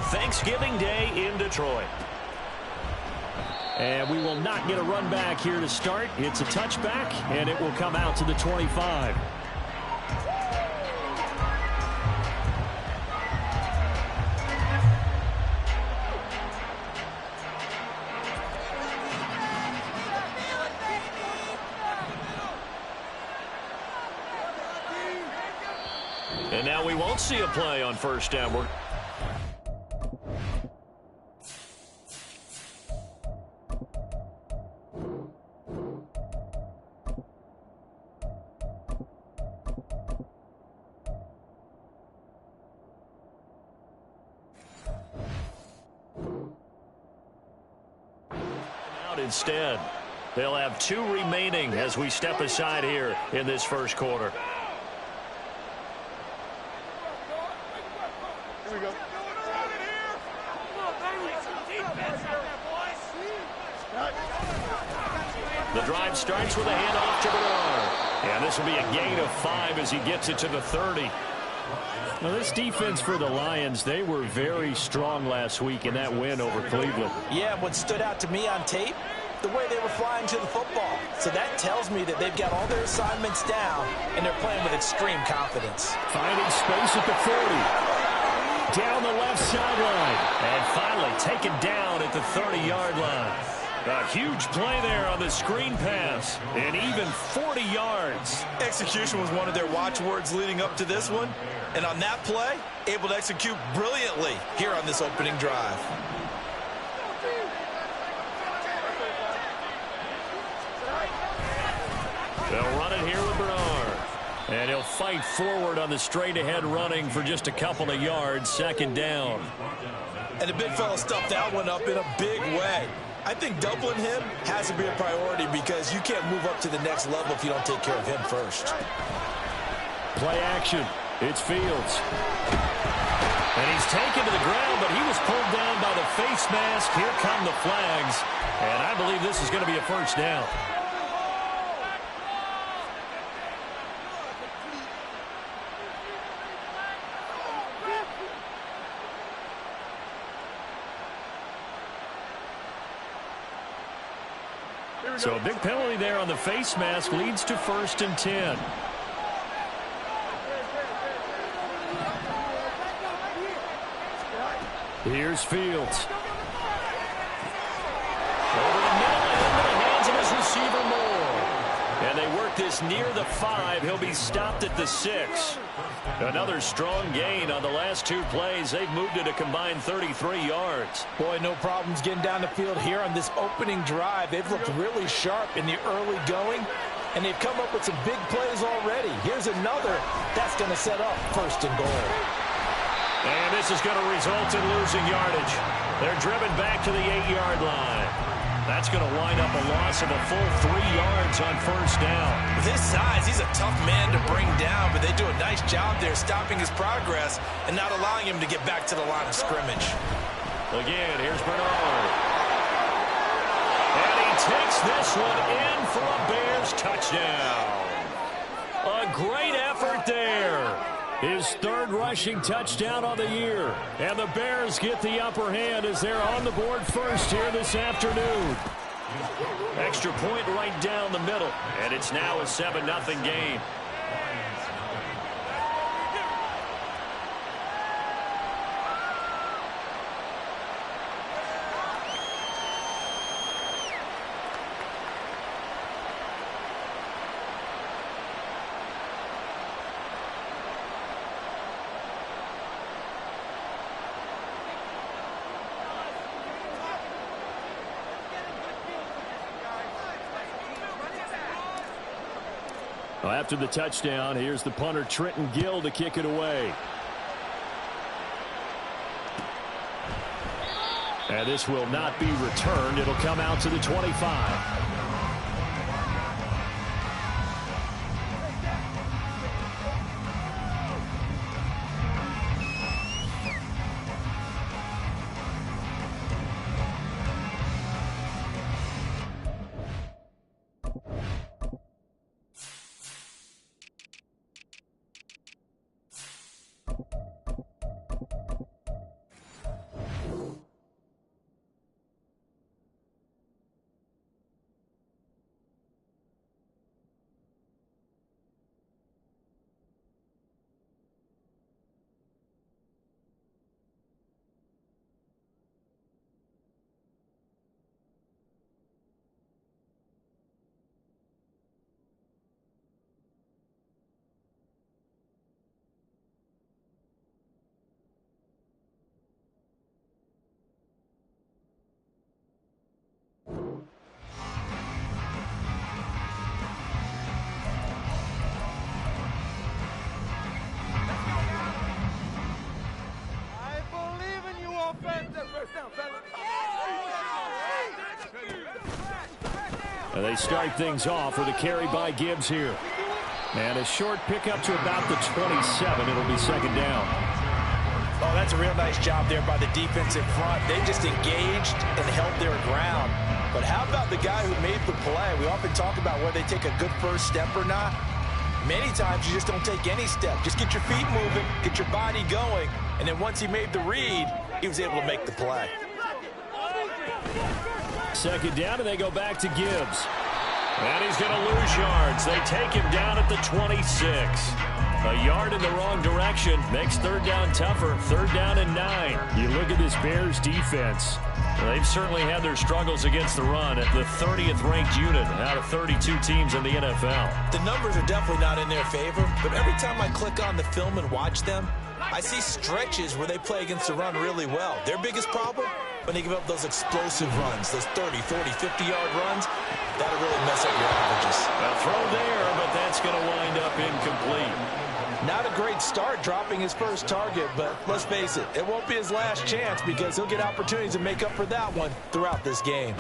Thanksgiving Day in Detroit. And we will not get a run back here to start. It's a touchback, and it will come out to the 25. And now we won't see a play on first down. Out instead. They'll have 2 remaining as we step aside here in this first quarter. The drive starts with a handoff to Bernard. And this will be a gain of 5 as he gets it to the 30. Now, this defense for the Lions, they were very strong last week in that win over Cleveland. Yeah, what stood out to me on tape, the way they were flying to the football. So that tells me that they've got all their assignments down, and they're playing with extreme confidence. Finding space at the 40. Down the left sideline. And finally taken down at the 30-yard line. A huge play there on the screen pass, and even 40 yards. Execution was one of their watchwords leading up to this one, and on that play, able to execute brilliantly here on this opening drive. They'll run it here with Bernard. And he'll fight forward on the straight-ahead running for just a couple of yards, second down. And the big fella stuffed that one up in a big way. I think doubling him has to be a priority because you can't move up to the next level if you don't take care of him first. Play action. It's Fields. And he's taken to the ground, but he was pulled down by the face mask. Here come the flags. And I believe this is going to be a first down. So a big penalty there on the face mask leads to 1st and 10. Here's Fields. Over the middle and into the hands of his receiver Moore. And they work this near the 5. He'll be stopped at the 6. Another strong gain on the last 2 plays. They've moved it a combined 33 yards. Boy, no problems getting down the field here on this opening drive. They've looked really sharp in the early going, and they've come up with some big plays already. Here's another that's going to set up 1st and goal. And this is going to result in losing yardage. They're driven back to the 8-yard line. That's going to wind up a loss of a full 3 yards on 1st down. With his size, he's a tough man to bring down, but they do a nice job there stopping his progress and not allowing him to get back to the line of scrimmage. Again, here's Bernard. And he takes this one in for a Bears touchdown. A great effort there. His 3rd rushing touchdown on the year. And the Bears get the upper hand as they're on the board first here this afternoon. Extra point right down the middle. And it's now a 7-0 game. After the touchdown, here's the punter Trenton Gill to kick it away. And this will not be returned. It'll come out to the 25. And they start things off with a carry by Gibbs here. And a short pickup to about the 27. It'll be second down. Oh, that's a real nice job there by the defensive front. They just engaged and held their ground. But how about the guy who made the play? We often talk about whether they take a good first step or not. Many times you just don't take any step. Just get your feet moving, get your body going, and then once he made the read, he was able to make the play. Second down, and they go back to Gibbs. And he's going to lose yards. They take him down at the 26. A yard in the wrong direction makes third down tougher. Third down and 9. You look at this Bears defense. They've certainly had their struggles against the run at the 30th ranked unit out of 32 teams in the NFL. The numbers are definitely not in their favor, but every time I click on the film and watch them, I see stretches where they play against the run really well. Their biggest problem, when they give up those explosive runs, those 30, 40, 50-yard runs, that'll really mess up your averages. A throw there, but that's going to wind up incomplete. Not a great start dropping his first target, but let's face it, it won't be his last chance because he'll get opportunities to make up for that one throughout this game.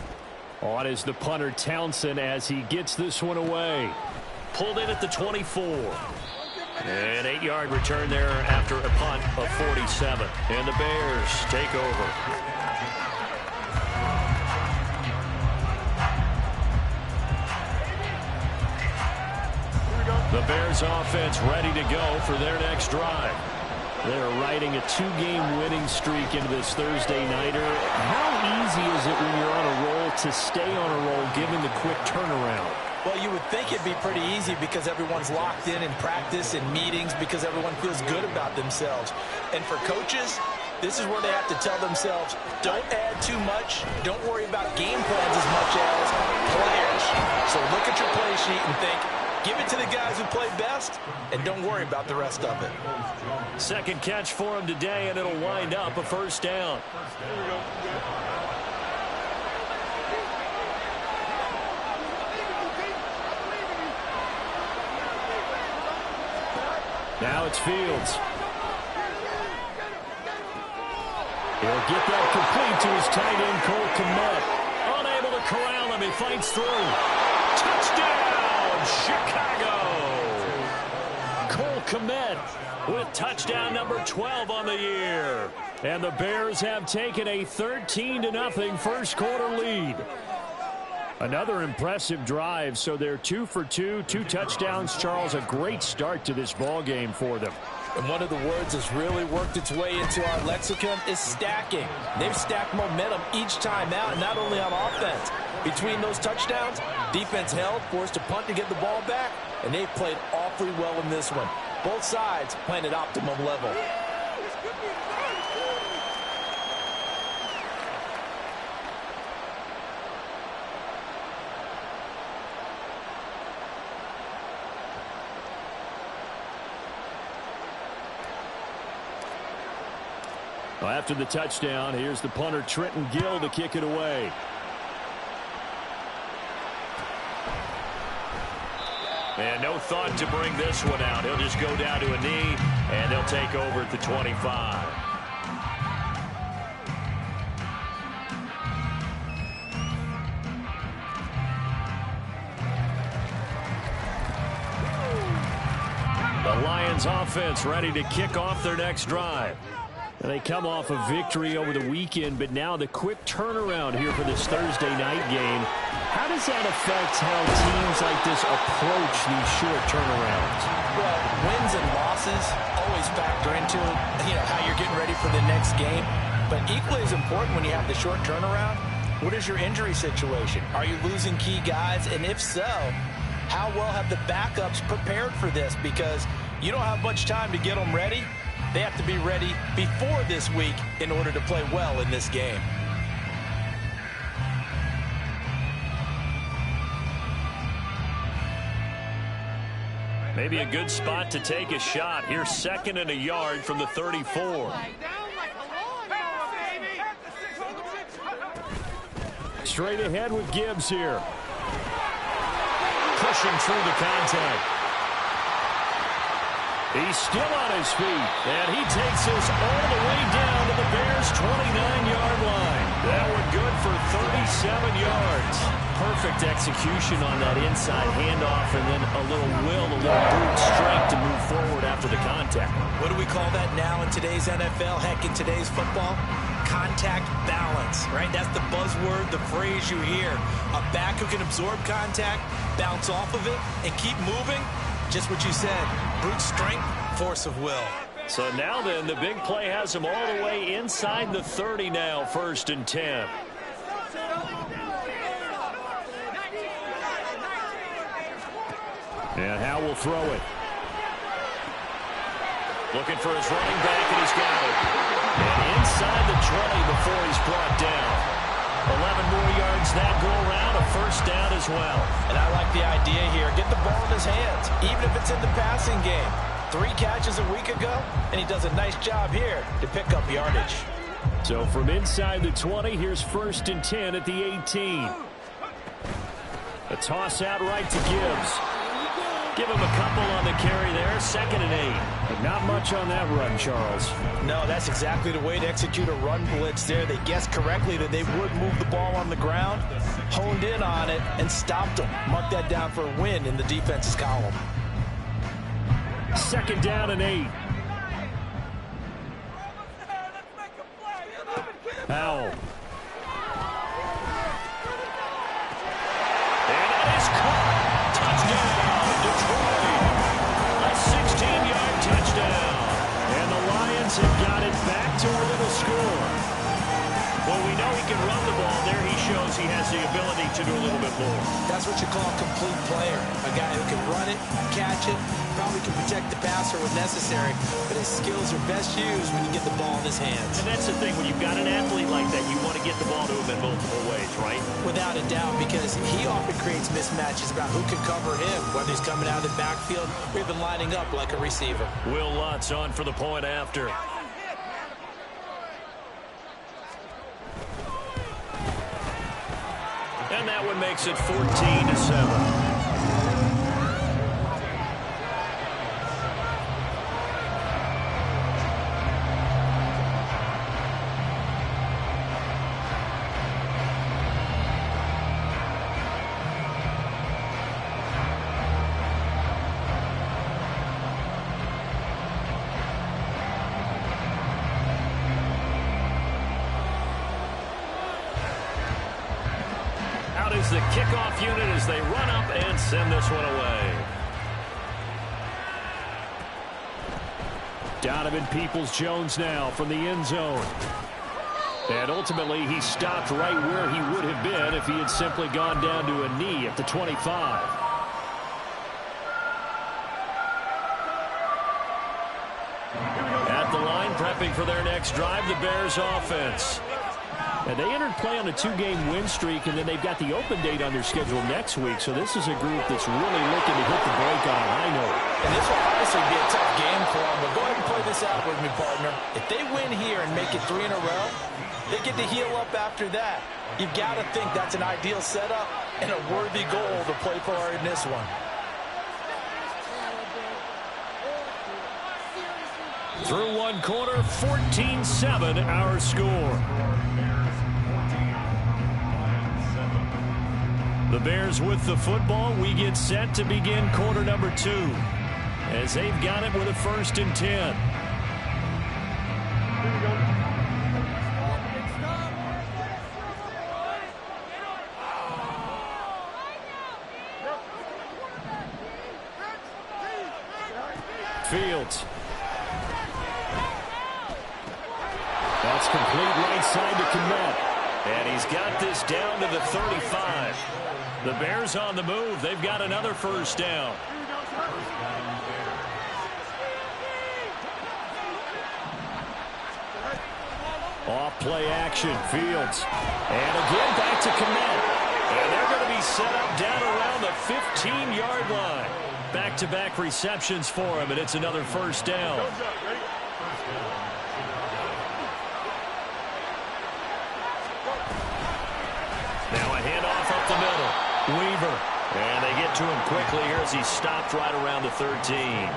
On is the punter Townsend as he gets this one away. Pulled in at the 24. An 8-yard return there after a punt of 47. And the Bears take over. The Bears offense ready to go for their next drive. They're riding a 2-game winning streak into this Thursday nighter. How easy is it when you're on a roll to stay on a roll given the quick turnaround? Well, you would think it'd be pretty easy because everyone's locked in practice and meetings because everyone feels good about themselves. And for coaches, this is where they have to tell themselves, don't add too much. Don't worry about game plans as much as players. So look at your play sheet and think, give it to the guys who play best, and don't worry about the rest of it. Second catch for him today, and it'll wind up a first down. Now it's Fields. He'll get that complete to his tight end, Cole Kmet. Unable to corral him. He fights through. Touchdown, Chicago! Cole Kmet with touchdown number 12 on the year. And the Bears have taken a 13-0 first quarter lead. Another impressive drive, so they're 2 for 2, 2 touchdowns. Charles, a great start to this ball game for them. And one of the words that's really worked its way into our lexicon is stacking. They've stacked momentum each time out, not only on offense. Between those touchdowns, defense held, forced a punt to get the ball back, and they've played awfully well in this one. Both sides playing at optimum level. Well, after the touchdown, here's the punter Trenton Gill to kick it away. And no thought to bring this one out. He'll just go down to a knee, and they'll take over at the 25. The Lions offense ready to kick off their next drive. And they come off a victory over the weekend, but now the quick turnaround here for this Thursday night game. How does that affect how teams like this approach these short turnarounds? Well, wins and losses always factor into how you're getting ready for the next game. But equally as important when you have the short turnaround, what is your injury situation? Are you losing key guys? And if so, how well have the backups prepared for this? Because you don't have much time to get them ready. They have to be ready before this week in order to play well in this game. Maybe a good spot to take a shot. Here's 2nd and a yard from the 34. Straight ahead with Gibbs here. Pushing through the contact. He's still on his feet, and he takes this all the way down to the Bears' 29-yard line. That one good for 37 yards. perfect execution on that inside handoff, and then a little will, a little brute strength to move forward after the contact. What do we call that now in today's NFL? Heck, in today's football? Contact balance, right? That's the buzzword, the phrase you hear. A back who can absorb contact, bounce off of it, and keep moving. Just what you said, brute strength, force of will. So now then, the big play has him all the way inside the 30 now, 1st and 10. And Howe will throw it. Looking for his running back, and he's got it. And inside the 20 before he's brought down. 11 more yards that go around, a 1st down as well. And I like the idea here. Get the ball in his hands, even if it's in the passing game. 3 catches a week ago, and he does a nice job here to pick up yardage. So from inside the 20, here's 1st and 10 at the 18. A toss out right to Gibbs. Give him a couple on the carry there, 2nd and 8. But not much on that run, Charles. No, that's exactly the way to execute a run blitz there. They guessed correctly that they would move the ball on the ground, honed in on it, and stopped them. Mark that down for a win in the defense's column. 2nd down and 8. Howell. And that is caught. Touchdown, Detroit. A 16-yard touchdown. And the Lions have got it back to within a score. Well, we know he can run the ball. There he shows he has the ability to do a little bit more. That's what you call a complete player. A guy who can run it, catch it, probably can protect the passer when necessary, but his skills are best used when you get the ball in his hands. And that's the thing. When you've got an athlete like that, you want to get the ball to him in multiple ways, right? Without a doubt, because he often creates mismatches about who can cover him, whether he's coming out of the backfield or even lining up like a receiver. Will Lutz on for the point after. And that one makes it 14-7. The kickoff unit as they run up and send this one away. Donovan Peoples-Jones now from the end zone. And ultimately, he stopped right where he would have been if he had simply gone down to a knee at the 25. At the line, prepping for their next drive, the Bears offense. And they entered play on a 2-game win streak, and then they've got the open date on their schedule next week. So this is a group that's really looking to hit the brake on a high note. And this will obviously be a tough game for them, but go ahead and play this out with me, partner. If they win here and make it 3 in a row, they get to heal up after that. You've got to think that's an ideal setup and a worthy goal to play for in this one. Through one quarter, 14-7 our score. The Bears with the football. We get set to begin quarter number 2 as they've got it with a 1st and 10. Fields. That's complete right side to Kmet. And he's got this down to the 35. The Bears on the move. They've got another 1st down. Off play action. Fields. And again back to Kmet. And they're going to be set up down around the 15-yard line. Back-to-back receptions for him, and it's another 1st down. Now a handoff up the middle. Weaver. And they get to him quickly here as he stopped right around the 13.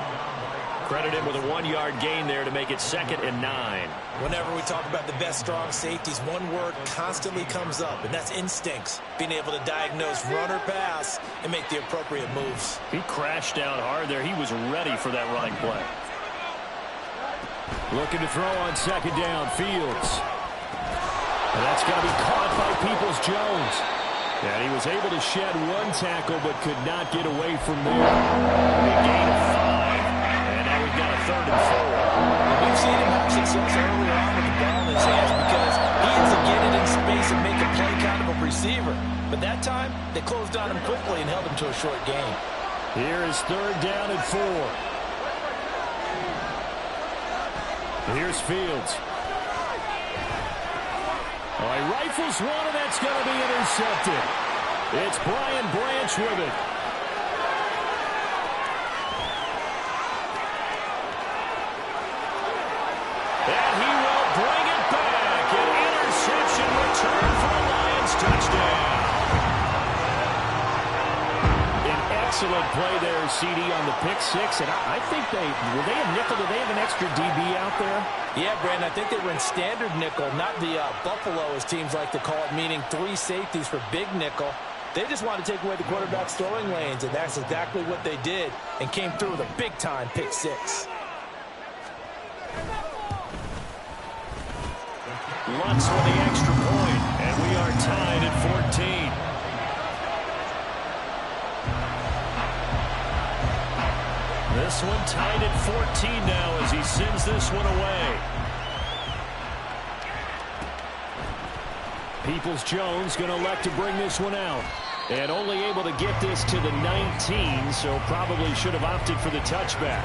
Credit him with a 1-yard gain there to make it 2nd and 9. Whenever we talk about the best strong safeties, one word constantly comes up, and that's instincts. Being able to diagnose run or pass and make the appropriate moves. He crashed down hard there. He was ready for that running play. Looking to throw on 2nd down. Fields. And that's going to be caught by Peoples-Jones. And he was able to shed 1 tackle but could not get away from there. Big gain of 5. And now we've got a 3rd and 4. We've seen him have success earlier on with the ball in his hands because he ends up getting in space and make a play kind of a receiver. But that time, they closed on him quickly and held him to a short gain. Here is 3rd down and 4. Here's Fields. Oh, he rifles one, and that's going to be intercepted. It's Brian Branch with it. And he will bring it back. An interception return for a Lions touchdown. An excellent play there, CD, on the pick 6. And I think were they a nickel? Did they have an extra DB out there? Yeah, Brandon, I think they were in standard nickel, not the Buffalo, as teams like to call it, meaning 3 safeties for big nickel. They just wanted to take away the quarterback's throwing lanes, and that's exactly what they did and came through with a big-time pick 6. Lutz with the extra point, and we are tied at 14. This one tied at 14 now as he sends this one away. Peoples-Jones going to elect to bring this one out. And only able to get this to the 19, so probably should have opted for the touchback.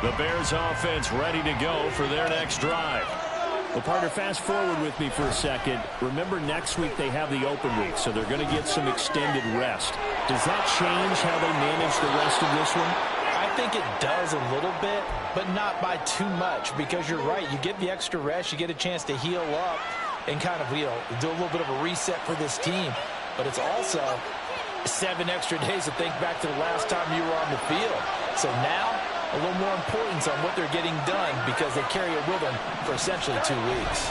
The Bears offense ready to go for their next drive. Well, partner, fast forward with me for a second. Remember, next week they have the open week, so they're going to get some extended rest. Does that change how they manage the rest of this one? I think it does a little bit, but not by too much, because you're right. You get the extra rest, you get a chance to heal up and kind of, do a little bit of a reset for this team. But it's also 7 extra days to think back to the last time you were on the field. So now, a little more importance on what they're getting done because they carry it with them for essentially 2 weeks.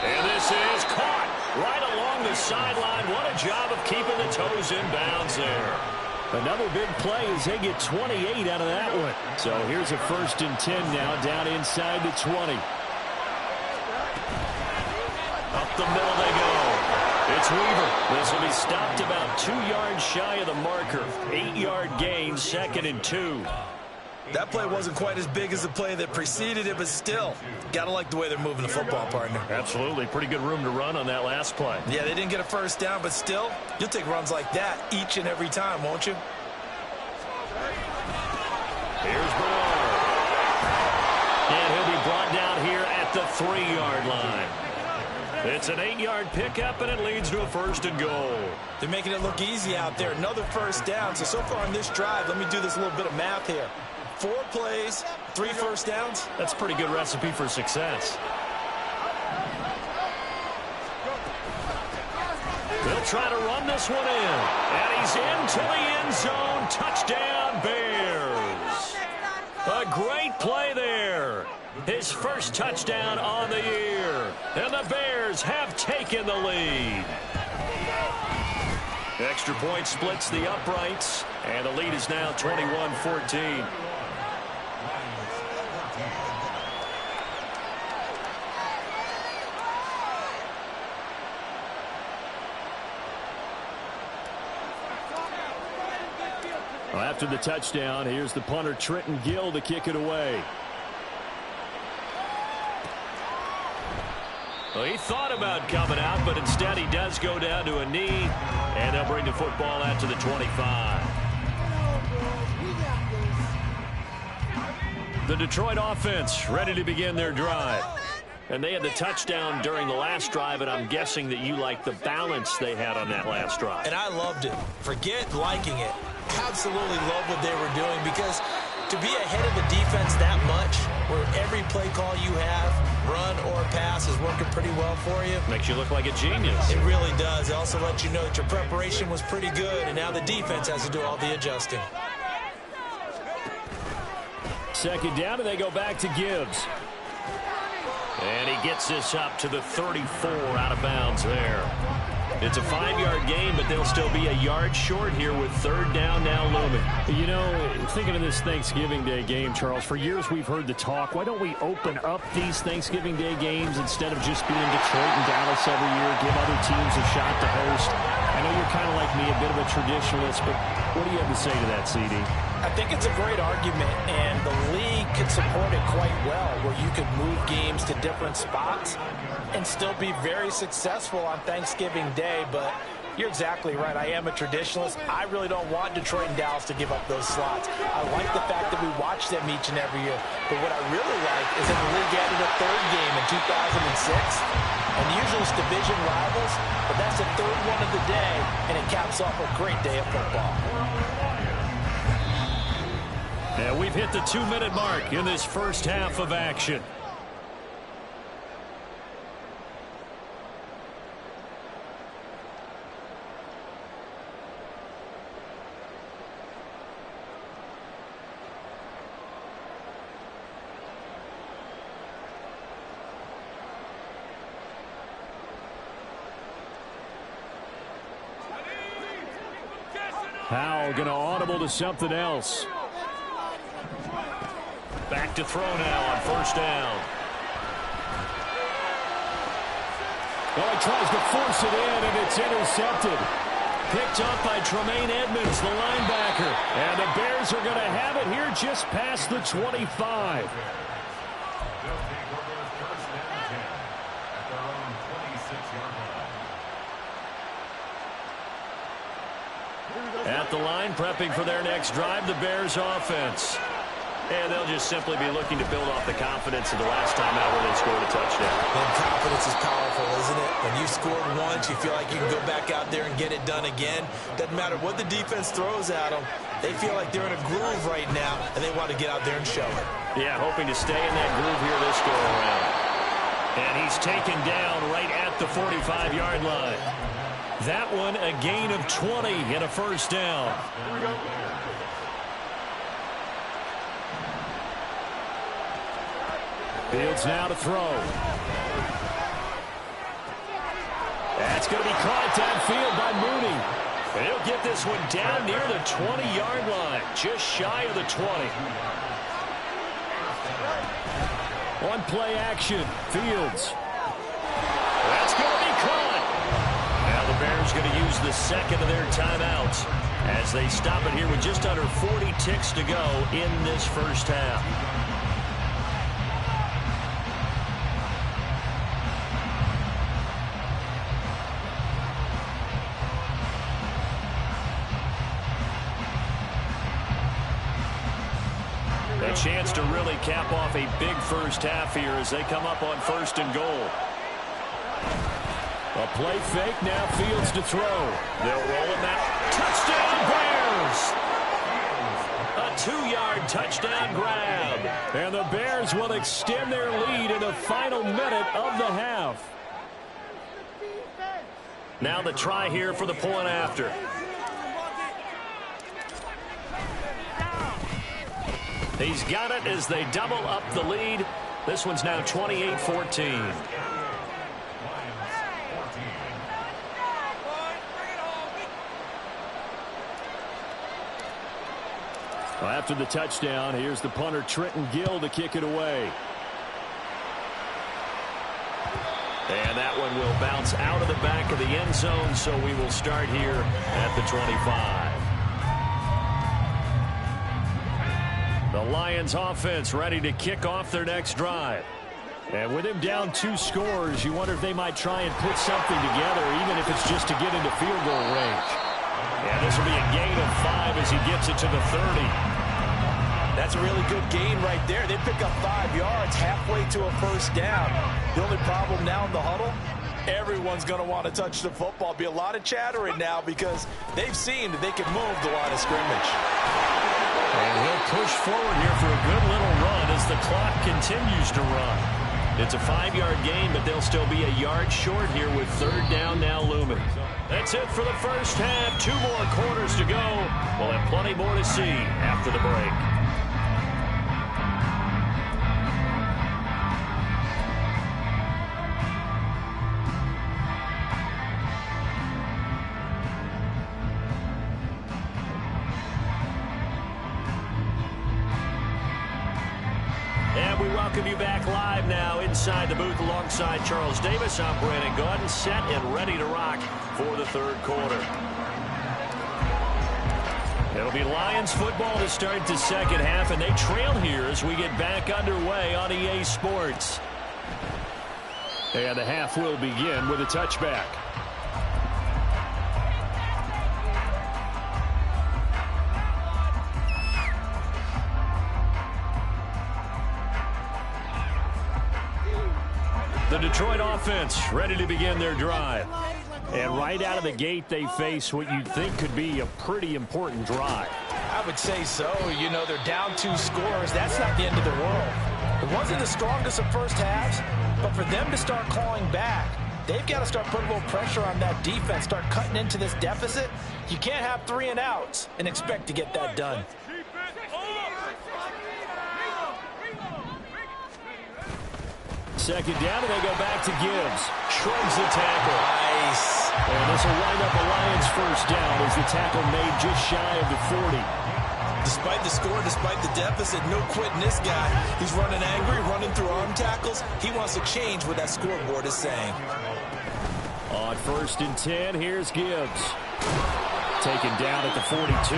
And this is caught right along the sideline. What a job of keeping the toes in bounds there. Another big play as they get 28 out of that one. So here's a 1st and 10 now down inside the 20. Up the middle they go. It's Weaver. This will be stopped about 2 yards shy of the marker. 8-yard gain, 2nd and 2. That play wasn't quite as big as the play that preceded it, but still, got to like the way they're moving the football, partner. Absolutely. Pretty good room to run on that last play. Yeah, they didn't get a 1st down, but still, you'll take runs like that each and every time, won't you? Here's Bernard. And he'll be brought down here at the 3-yard line. It's an 8-yard pickup, and it leads to a 1st and goal. They're making it look easy out there. Another 1st down. So far on this drive, let me do this little bit of math here. 4 plays, 3 1st downs. That's a pretty good recipe for success. They'll try to run this one in. And he's into the end zone. Touchdown, Bears. A great play there. His 1st touchdown on the year. And the Bears have taken the lead. Extra point splits the uprights. And the lead is now 21-14. Well, after the touchdown, here's the punter, Trenton Gill, to kick it away. Well, he thought about coming out, but instead he does go down to a knee, and they'll bring the football out to the 25. The Detroit offense ready to begin their drive. And they had the touchdown during the last drive, and I'm guessing that you like the balance they had on that last drive. And I loved it. Forget liking it. Absolutely love what they were doing because To be ahead of the defense that much, where every play call you have, run or pass, is working pretty well for you. Makes you look like a genius. It really does. It also lets you know that your preparation was pretty good, and now the defense has to do all the adjusting. Second down, and they go back to Gibbs. And he gets this up to the 34 out of bounds there. It's a 5-yard gain, but they'll still be a yard short here with third down now looming. You know, thinking of this Thanksgiving Day game, Charles, for years we've heard the talk, why don't we open up these Thanksgiving Day games instead of just being Detroit and Dallas every year, give other teams a shot to host? I know you're kind of like me, a bit of a traditionalist, but what do you have to say to that, CD? I think it's a great argument, and the league could support it quite well, where you could move games to different spots and still be very successful on Thanksgiving Day. But you're exactly right. I am a traditionalist. I really don't want Detroit and Dallas to give up those slots. I like the fact that we watch them each and every year. But what I really like is that the league added a third game in 2006. And usually it's division rivals, but that's the third one of the day, and it caps off a great day of football. And we've hit the 2-minute mark in this first half of action. Howell going to audible to something else. Back to throw now on first down. Well, he tries to force it in, and it's intercepted. Picked up by Tremaine Edmonds, the linebacker. And the Bears are going to have it here just past the 25. At the line, prepping for their next drive, the Bears offense. And they'll just simply be looking to build off the confidence of the last time out where they scored a touchdown. And confidence is powerful, isn't it? When you scored once, you feel like you can go back out there and get it done again. Doesn't matter what the defense throws at them. They feel like they're in a groove right now, and they want to get out there and show it. Yeah, hoping to stay in that groove here this go-around. And he's taken down right at the 45-yard line. That one a gain of 20 and a first down. Here we go. Fields now to throw. That's going to be caught downfield by Mooney. And he'll get this one down near the 20-yard line, just shy of the 20. On play action, Fields. That's going to be caught. Now the Bears going to use the second of their timeouts as they stop it here with just under 40 ticks to go in this first half. A chance to really cap off a big first half here as they come up on first and goal. A play fake, now Fields to throw. They'll roll him out. Touchdown, Bears! A 2-yard touchdown grab. And the Bears will extend their lead in the final minute of the half. Now the try here for the point after. He's got it as they double up the lead. This one's now 28-14. After the touchdown, here's the punter Trenton Gill to kick it away. And that one will bounce out of the back of the end zone, so we will start here at the 25. The Lions offense ready to kick off their next drive. And with him down 2 scores, you wonder if they might try and put something together, even if it's just to get into field goal range. Yeah, this will be a gain of 5 as he gets it to the 30. That's a really good gain right there. They pick up 5 yards halfway to a first down. The only problem now in the huddle, everyone's going to want to touch the football. Be a lot of chattering now because they've seen that they can move the line of scrimmage. And he'll push forward here for a good little run as the clock continues to run. It's a 5-yard gain, but they'll still be a yard short here with third down now looming. That's it for the first half. 2 more quarters to go. We'll have plenty more to see after the break. And we welcome you back live now inside the booth alongside Charles Davis. I'm Brandon Gaudin, set and ready to rock for the third quarter. It'll be Lions football to start the second half, and they trail here as we get back underway on EA Sports. And the half will begin with a touchback. The Detroit offense ready to begin their drive. And right out of the gate, they face what you'd think could be a pretty important drive. I would say so. You know, they're down 2 scores. That's not the end of the world. It wasn't the strongest of first halves, but for them to start clawing back, they've got to start putting a little pressure on that defense, start cutting into this deficit. You can't have 3 and outs and expect to get that done. Second down, and they go back to Gibbs. Shrugs the tackle. Nice. And this will wind up a Lions first down as the tackle made just shy of the 40. Despite the score, despite the deficit, no quitting this guy. He's running angry, running through arm tackles. He wants to change what that scoreboard is saying. On 1st and 10, here's Gibbs. Taken down at the 42.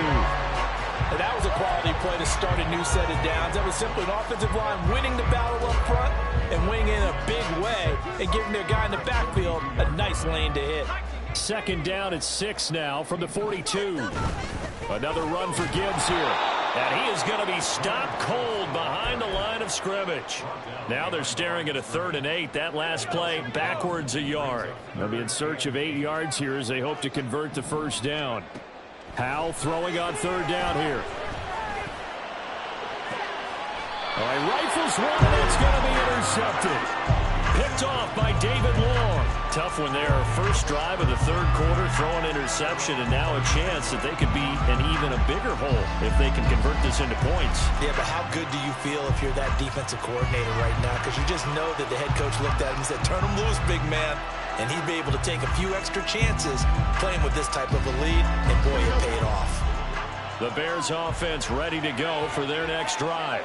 And that was a quality play to start a new set of downs. That was simply an offensive line winning the battle up front and winning in a big way and giving their guy in the backfield a nice lane to hit. Second down at 6 now from the 42. Another run for Gibbs here. And he is going to be stopped cold behind the line of scrimmage. Now they're staring at a 3rd and 8. That last play backwards a yard. They'll be in search of 8 yards here as they hope to convert the first down. Howell throwing on 3rd down here. All right, rifles one, and it's going to be intercepted. Picked off by David Long. Tough one there. First drive of the third quarter, throwing interception, and now a chance that they could be in even a bigger hole if they can convert this into points. Yeah, but how good do you feel if you're that defensive coordinator right now? Because you just know that the head coach looked at him and said, turn him loose, big man. And he'd be able to take a few extra chances playing with this type of a lead, and boy, it paid off. The Bears offense ready to go for their next drive.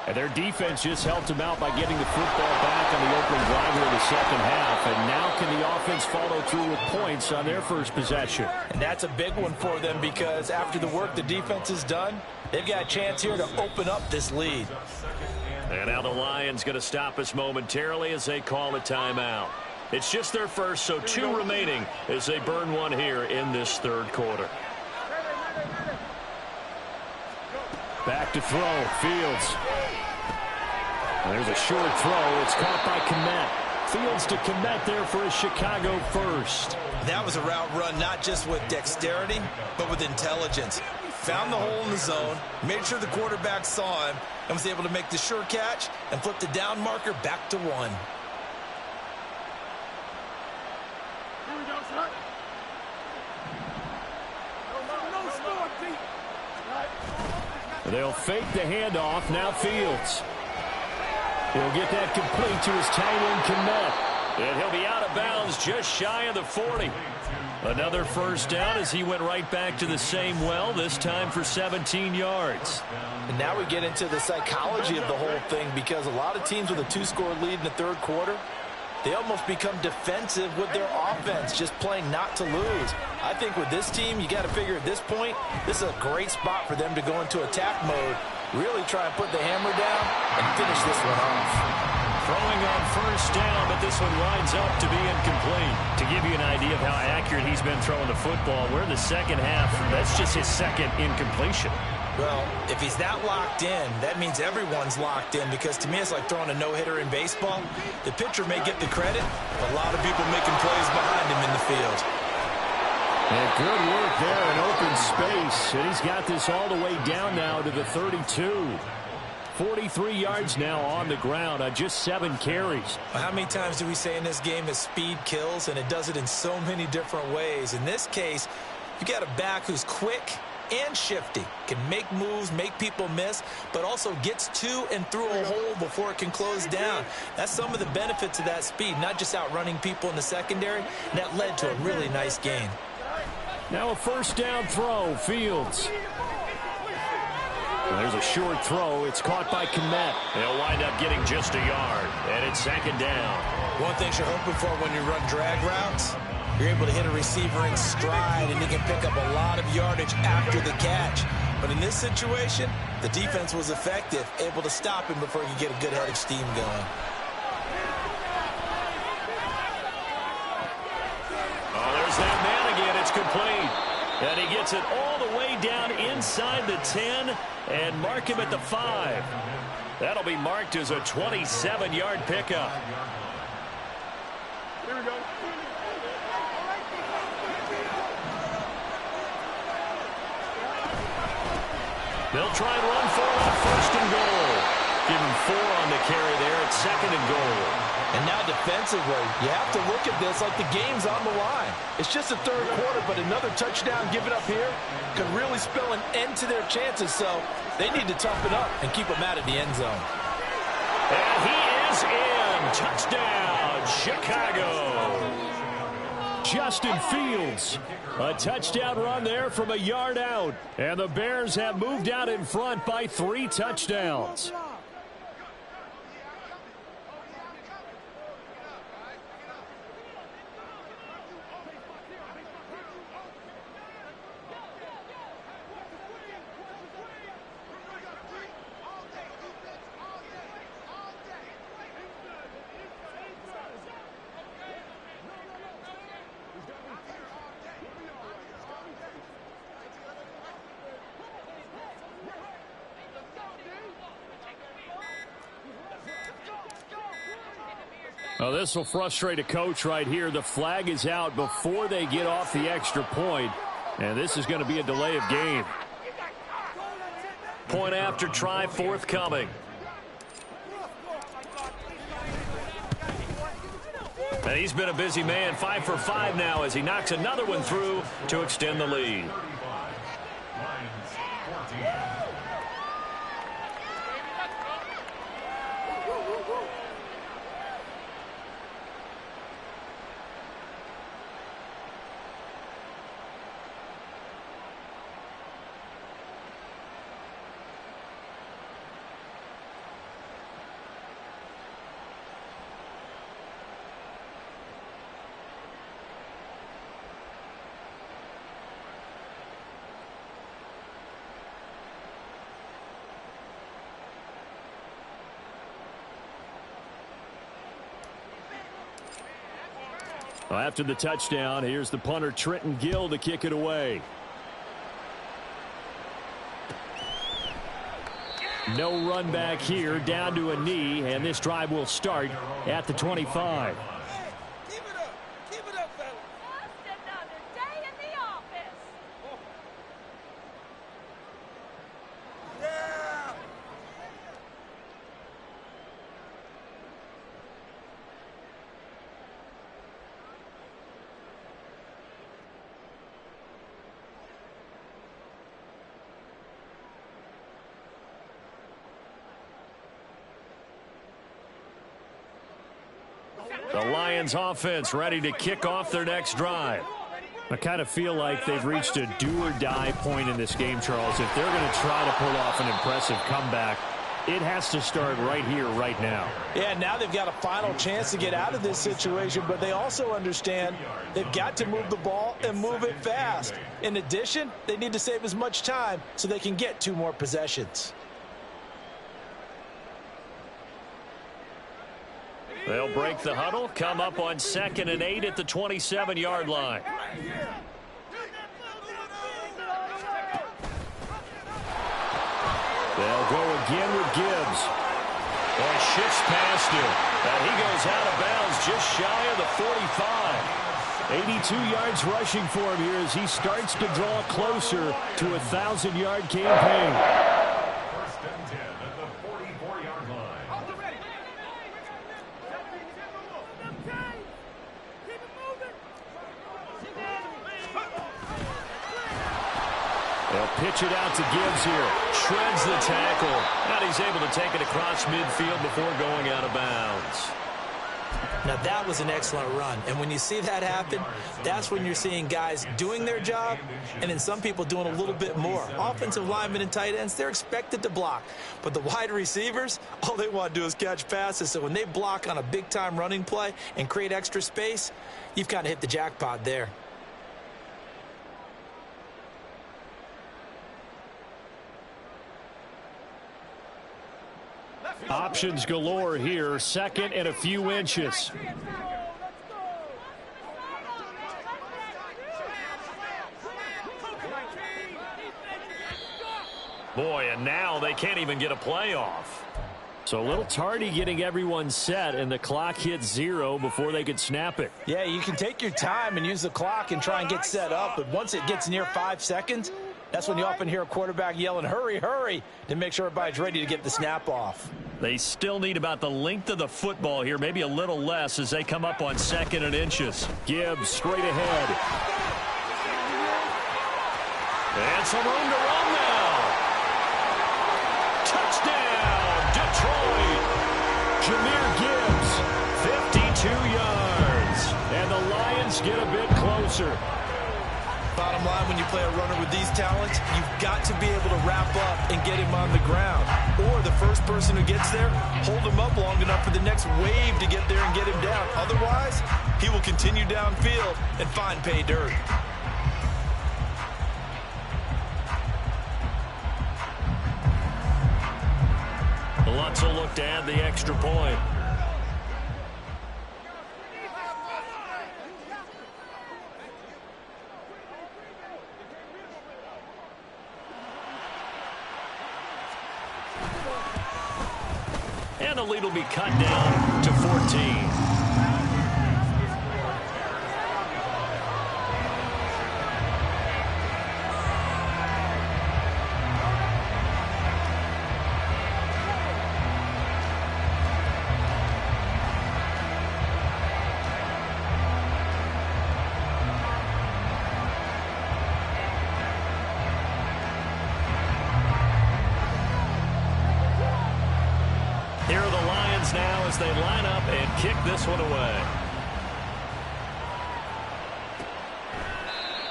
And their defense just helped them out by getting the football back on the opening drive of the second half. And now can the offense follow through with points on their first possession? And that's a big one for them because after the work the defense has done, they've got a chance here to open up this lead. And now the Lions going to stop us momentarily as they call a timeout. It's just their first, so 2 remaining as they burn one here in this third quarter. Back to throw, Fields. There's a short throw. It's caught by Kmet. Fields to Kmet there for a Chicago first. That was a route run not just with dexterity, but with intelligence. Found the hole in the zone, made sure the quarterback saw him, and was able to make the sure catch and flip the down marker back to 1. They'll fake the handoff. Now Fields. He'll get that complete to his tight end, Kmet. And he'll be out of bounds just shy of the 40. Another first down as he went right back to the same well, this time for 17 yards. And now we get into the psychology of the whole thing because a lot of teams with a 2-score lead in the third quarter, they almost become defensive with their offense, just playing not to lose. I think with this team, you got to figure at this point, this is a great spot for them to go into attack mode, really try and put the hammer down and finish this one off. Throwing on first down, but this one winds up to be incomplete. To give you an idea of how accurate he's been throwing the football, we're in the second half. That's just his second incompletion. Well, if he's that locked in, that means everyone's locked in because to me it's like throwing a no-hitter in baseball. The pitcher may get the credit, but a lot of people making plays behind him in the field. And good work there in open space. And he's got this all the way down now to the 32. 43 yards now on the ground on just 7 carries. How many times do we say in this game that speed kills, and it does it in so many different ways? In this case, you got a back who's quick and shifty, can make moves, make people miss, but also gets to and through a hole before it can close down. That's some of the benefits of that speed, not just outrunning people in the secondary. And that led to a really nice gain. Now a first down throw, Fields. There's a short throw. It's caught by Kmet. They'll wind up getting just a yard, and it's 2nd down. One thing you're hoping for when you run drag routes, you're able to hit a receiver in stride, and he can pick up a lot of yardage after the catch. But in this situation, the defense was effective, able to stop him before he could get a good head of steam going. Oh, there's that man again. It's complete. And he gets it all the way down inside the 10 and mark him at the 5. That'll be marked as a 27-yard pickup. Here we go. They'll try and run for it on 1st and goal. Give him 4 on the carry there at 2nd and goal. And now defensively, you have to look at this like the game's on the line. It's just the 3rd quarter, but another touchdown given up here could really spell an end to their chances. So they need to toughen up and keep them out of the end zone. And he is in. Touchdown, Chicago. Justin Fields. A touchdown run there from a yard out. And the Bears have moved out in front by 3 touchdowns. Well, this will frustrate a coach right here. The flag is out before they get off the extra point, and this is going to be a delay of game. Point after try forthcoming. And he's been a busy man, 5 for 5 now as he knocks another one through to extend the lead. Well, after the touchdown, here's the punter Trenton Gill to kick it away. No run back here, down to a knee, and this drive will start at the 25. The Lions offense ready to kick off their next drive. I kind of feel like they've reached a do-or-die point in this game, Charles. If they're going to try to pull off an impressive comeback, it has to start right here, right now. Yeah, now they've got a final chance to get out of this situation, but they also understand they've got to move the ball and move it fast. In addition, they need to save as much time so they can get 2 more possessions. They'll break the huddle, come up on 2nd and 8 at the 27-yard line. They'll go again with Gibbs. Boy, shifts past him. And he goes out of bounds just shy of the 45. 82 yards rushing for him here as he starts to draw closer to a 1,000-yard campaign. First and 10 at the 44-yard line. They'll pitch it out to Gibbs here. Shreds the tackle. And he's able to take it across midfield before going out of bounds. Now, that was an excellent run. And when you see that happen, that's when you're seeing guys doing their job and then some people doing a little bit more. Offensive linemen and tight ends, they're expected to block. But the wide receivers, all they want to do is catch passes. So when they block on a big-time running play and create extra space, you've kind of hit the jackpot there. Options galore here. Second and a few inches. Boy, and now they can't even get a play off. So a little tardy getting everyone set, and the clock hits 0 before they could snap it. Yeah, you can take your time and use the clock and try and get set up, but once it gets near 5 seconds, that's when you often hear a quarterback yelling, hurry, hurry, to make sure everybody's ready to get the snap off. They still need about the length of the football here, maybe a little less as they come up on 2nd and inches. Gibbs straight ahead. And some room to run now. Touchdown, Detroit. Jahmyr Gibbs, 52 yards. And the Lions get a bit closer. Bottom line, when you play a runner with these talents, you've got to be able to wrap up and get him on the ground. Or the first person who gets there, hold him up long enough for the next wave to get there and get him down. Otherwise, he will continue downfield and find pay dirt. Lutz will look to add the extra point. And the lead will be cut down to 14. Here are the Lions now as they line up and kick this one away.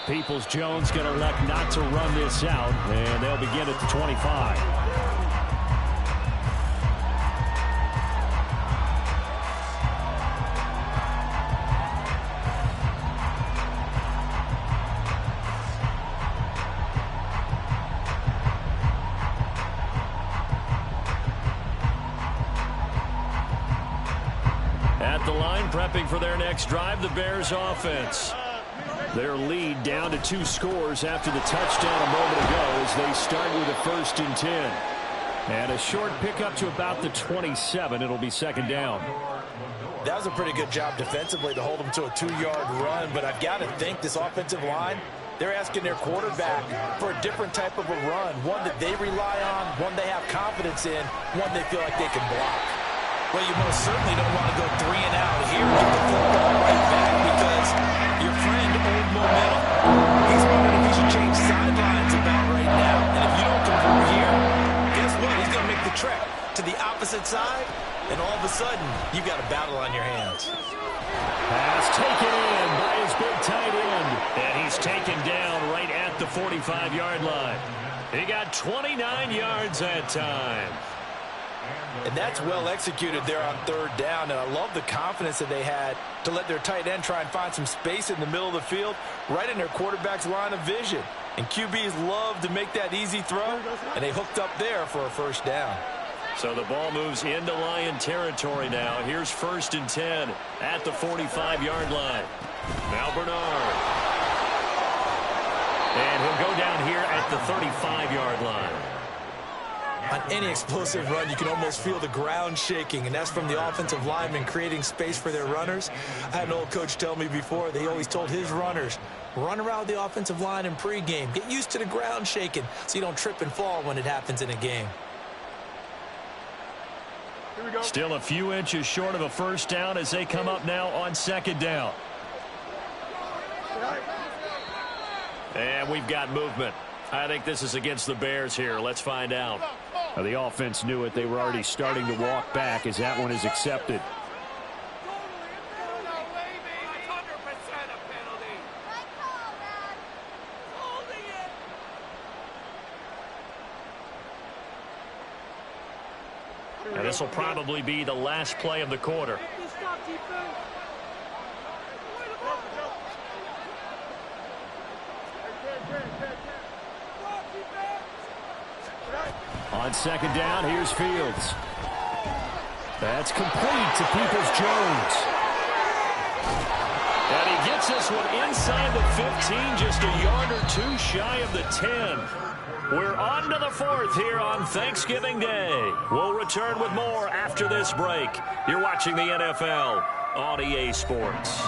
Peoples-Jones going to elect not to run this out, and they'll begin at the 25. Prepping for their next drive, the Bears offense. Their lead down to 2 scores after the touchdown a moment ago as they start with a 1st and 10. And a short pickup to about the 27. It'll be 2nd down. That was a pretty good job defensively to hold them to a 2-yard run, but I've got to think this offensive line, they're asking their quarterback for a different type of a run, one that they rely on, one they have confidence in, one they feel like they can block. Well, you most certainly don't want to go 3 and out here and get the football right back because your friend, Old Momentum, he's wondering if he should change sidelines about right now. And if you don't convert here, guess what? He's going to make the trek to the opposite side, and all of a sudden, you've got a battle on your hands. Pass taken in by his big tight end. And he's taken down right at the 45-yard line. He got 29 yards that time. And that's well executed there on 3rd down. And I love the confidence that they had to let their tight end try and find some space in the middle of the field, right in their quarterback's line of vision. And QBs love to make that easy throw, and they hooked up there for a 1st down. So the ball moves into Lion territory now. Here's 1st and 10 at the 45-yard line. Now Bernard. And he'll go down here at the 35-yard line. On any explosive run, you can almost feel the ground shaking, and that's from the offensive linemen creating space for their runners. I had an old coach tell me before, they always told his runners, run around the offensive line in pregame. Get used to the ground shaking so you don't trip and fall when it happens in a game. Still a few inches short of a first down as they come up now on second down. And we've got movement. I think this is against the Bears here. Let's find out. The offense knew it. They were already starting to walk back as that one is accepted. And this will probably be the last play of the quarter. On second down, here's Fields. That's complete to Peoples-Jones. And he gets this one inside the 15, just a yard or two shy of the 10. We're on to the fourth here on Thanksgiving Day. We'll return with more after this break. You're watching the NFL on EA Sports.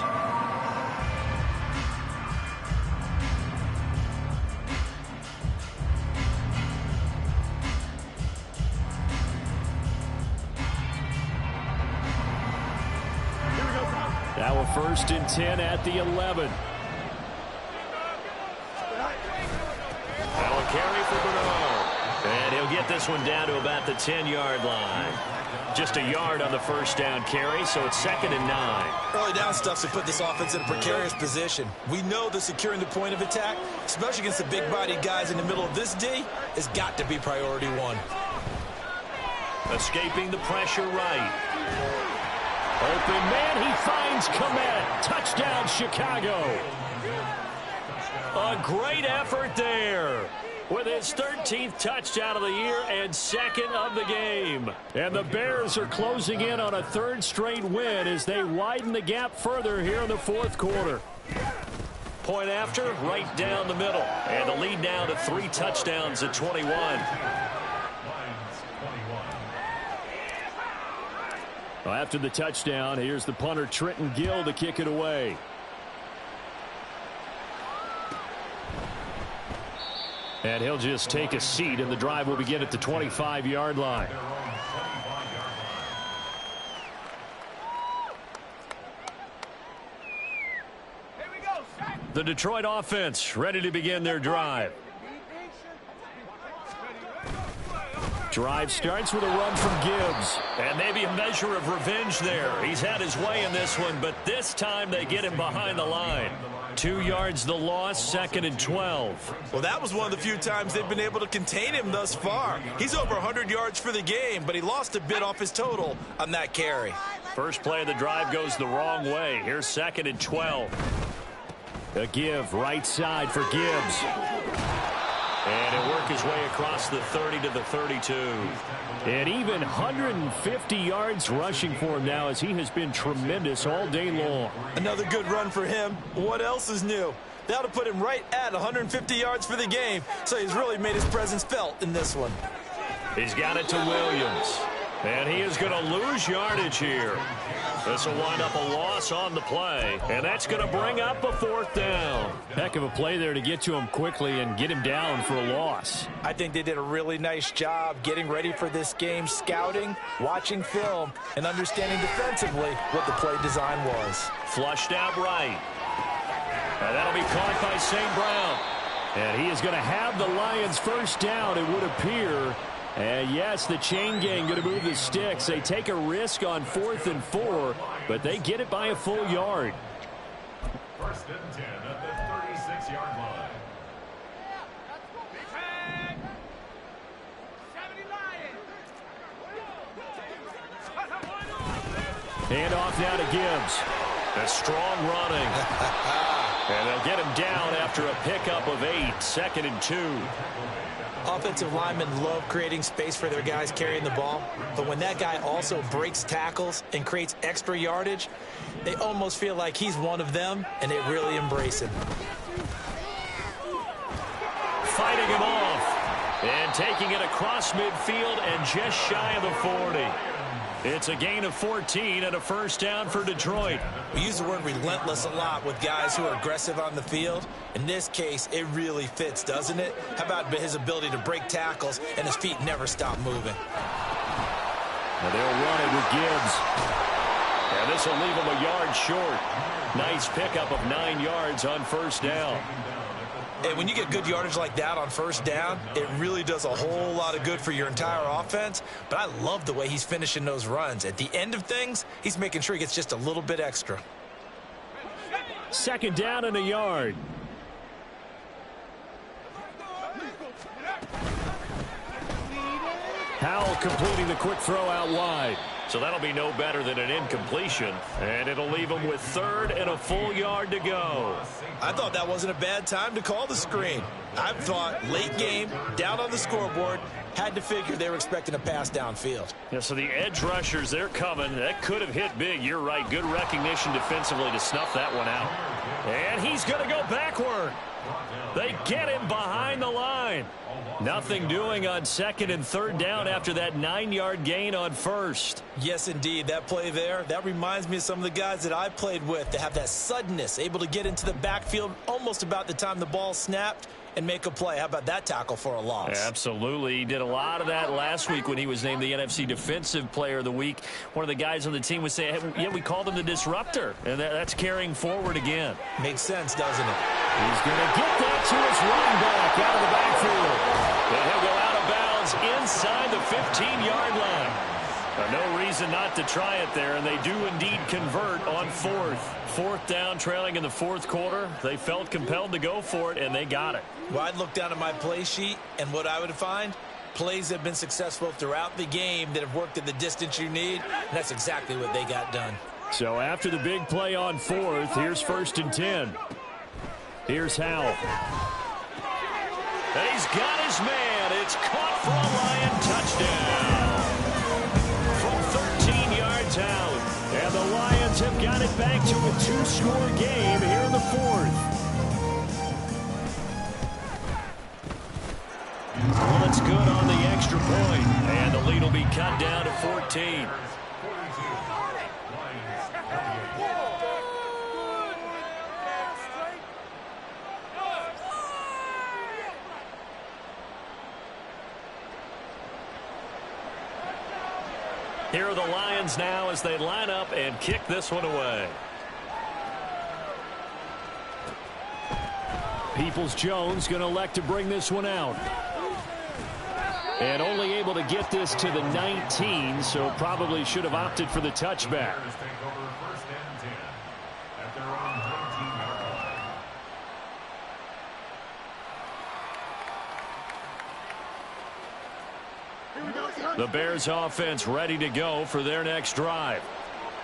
Now a 1st and 10 at the 11. Now a carry for Bernard. And he'll get this one down to about the 10-yard line. Just a yard on the first down carry, so it's 2nd and 9. Early down stuff to put this offense in a precarious position. We know that securing the point of attack, especially against the big-bodied guys in the middle of this D, has got to be priority one. Escaping the pressure right. Open man, he finds Kmet. Touchdown, Chicago. A great effort there with his 13th touchdown of the year and 2nd of the game. And the Bears are closing in on a 3rd straight win as they widen the gap further here in the 4th quarter. Point after, right down the middle. And the lead now to 3 touchdowns at 21. Well, after the touchdown, here's the punter Trenton Gill to kick it away. And he'll just take a seat, and the drive will begin at the 25-yard line. The Detroit offense ready to begin their drive. Drive starts with a run from Gibbs. And maybe a measure of revenge there. He's had his way in this one, but this time they get him behind the line. 2 yards the loss, 2nd and 12. Well, that was one of the few times they've been able to contain him thus far. He's over 100 yards for the game, but he lost a bit off his total on that carry. First play of the drive goes the wrong way. Here's 2nd and 12. A give right side for Gibbs. And he'll work his way across the 30 to the 32. And even 150 yards rushing for him now as he has been tremendous all day long. Another good run for him. What else is new? That'll put him right at 150 yards for the game, so he's really made his presence felt in this one. He's got it to Williams. And he is going to lose yardage here. This will wind up a loss on the play. And that's going to bring up a 4th down. Heck of a play there to get to him quickly and get him down for a loss. I think they did a really nice job getting ready for this game, scouting, watching film, and understanding defensively what the play design was. Flushed out right. And that'll be caught by St. Brown. And he is going to have the Lions first down, it would appear. And yes, the chain gang going to move the sticks. They take a risk on 4th and 4, but they get it by a full yard. 1st and 10 at the 36-yard line. Hand off now to Gibbs. A strong running. And they'll get him down after a pickup of 8, 2nd and 2. Offensive linemen love creating space for their guys carrying the ball, but when that guy also breaks tackles and creates extra yardage, they almost feel like he's one of them, and they really embrace him. Fighting him off. And taking it across midfield and just shy of the 40. It's a gain of 14 and a first down for Detroit. We use the word relentless a lot with guys who are aggressive on the field. In this case, it really fits, doesn't it? How about his ability to break tackles and his feet never stop moving? And they'll run it with Gibbs. And this will leave him a yard short. Nice pickup of 9 yards on first down. And when you get good yardage like that on first down, it really does a whole lot of good for your entire offense. But I love the way he's finishing those runs. At the end of things, he's making sure he gets just a little bit extra. Second down and a yard. Howell completing the quick throw out wide. So that'll be no better than an incompletion. And it'll leave him with 3rd and a full yard to go. I thought that wasn't a bad time to call the screen. I thought late game, down on the scoreboard, had to figure they were expecting a pass downfield. Yeah, so the edge rushers, they're coming. That could have hit big. You're right. Good recognition defensively to snuff that one out. And he's going to go backward. They get him behind the line. Nothing doing on 2nd and 3rd down after that 9-yard gain on 1st. Yes, indeed. That play there, that reminds me of some of the guys that I played with that have that suddenness, able to get into the backfield almost about the time the ball snapped and make a play. How about that tackle for a loss? Absolutely. He did a lot of that last week when he was named the NFC Defensive Player of the Week. One of the guys on the team would say, hey, yeah, we called him the disruptor. And that's carrying forward again. Makes sense, doesn't it? He's going to get that to his running back out of the backfield. And he'll go out of bounds inside the 15-yard line. No reason not to try it there, and they do indeed convert on 4th. 4th down, trailing in the 4th quarter. They felt compelled to go for it, and they got it. Well, I'd look down at my play sheet, and what I would find, plays that have been successful throughout the game that have worked at the distance you need, and that's exactly what they got done. So after the big play on 4th, here's 1st and 10. Here's Howell. And he's got his man. It's caught for a Lion touchdown. From 13 yards out. And the Lions have got it back to a 2-score game here in the 4th. Well, it's good on the extra point. And the lead will be cut down to 14. Here are the Lions now as they line up and kick this one away. Peoples-Jones going to elect to bring this one out. And only able to get this to the 19, so probably should have opted for the touchback. The Bears offense ready to go for their next drive.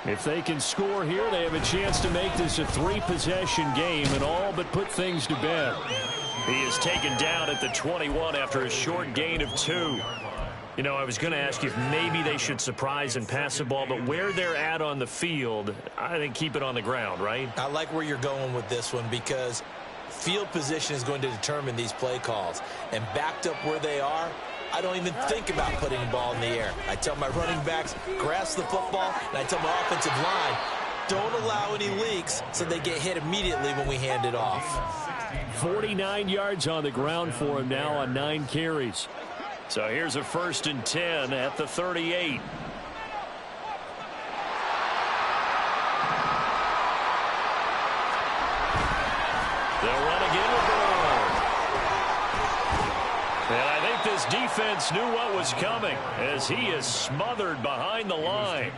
If they can score here, they have a chance to make this a 3-possession game and all but put things to bed. He is taken down at the 21 after a short gain of 2. You know, I was going to ask you if maybe they should surprise and pass the ball, but where they're at on the field, I think keep it on the ground, right? I like where you're going with this one because field position is going to determine these play calls. And backed up where they are, I don't even think about putting the ball in the air. I tell my running backs, grasp the football, and I tell my offensive line, don't allow any leaks so they get hit immediately when we hand it off. 49 yards on the ground for him now on 9 carries. So here's a 1st and 10 at the 38. They'll run again with Brown. And I think this defense knew what was coming as he is smothered behind the line.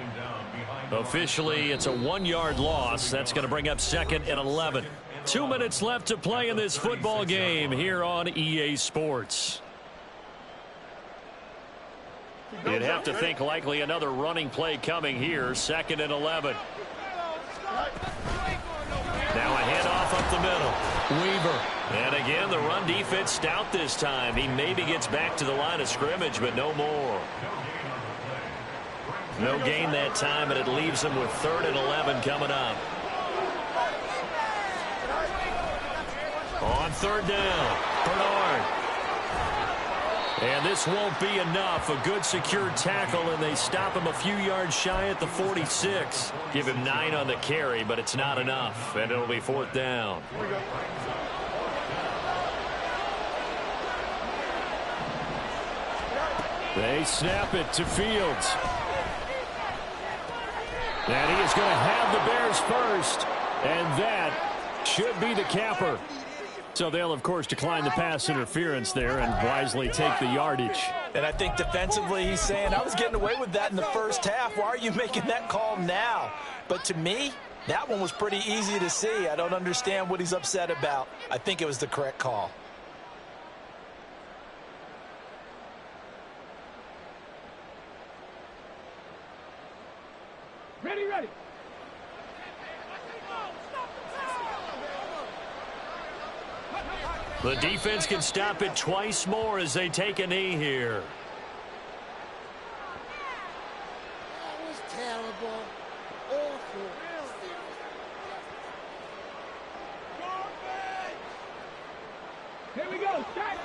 Officially, it's a 1-yard loss. That's going to bring up 2nd and 11. 2 minutes left to play in this football game here on EA Sports. You'd have to think likely another running play coming here. 2nd and 11. Now a handoff up the middle. Weaver. And again, the run defense stout this time. He maybe gets back to the line of scrimmage, but no more. No gain that time, and it leaves him with 3rd and 11 coming up. On 3rd down, Bernard. And this won't be enough. A good secure tackle, and they stop him a few yards shy at the 46. Give him 9 on the carry, but it's not enough, and it'll be 4th down. They snap it to Fields. And he is going to have the Bears first, and that should be the capper. So they'll, of course, decline the pass interference there and wisely take the yardage. And I think defensively he's saying, I was getting away with that in the first half. Why are you making that call now? But to me, that one was pretty easy to see. I don't understand what he's upset about. I think it was the correct call. Ready. The defense can stop it twice more as they take a knee here. That was terrible. Awful. Here we go. Start.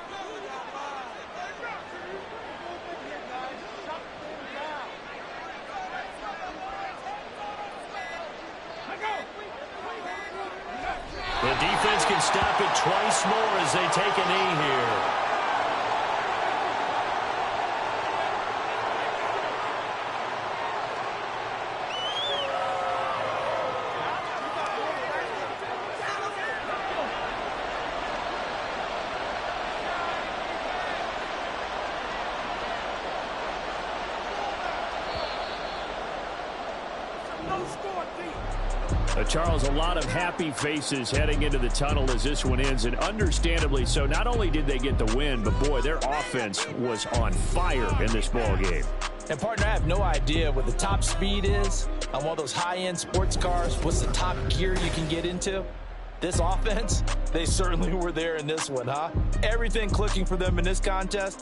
The defense can stop it twice more as they take a knee here. Charles, a lot of happy faces heading into the tunnel as this one ends, and understandably so. Not only did they get the win, but, boy, their offense was on fire in this ball game. And, partner, I have no idea what the top speed is on one of those high-end sports cars. What's the top gear you can get into? This offense, they certainly were there in this one, huh? Everything clicking for them in this contest.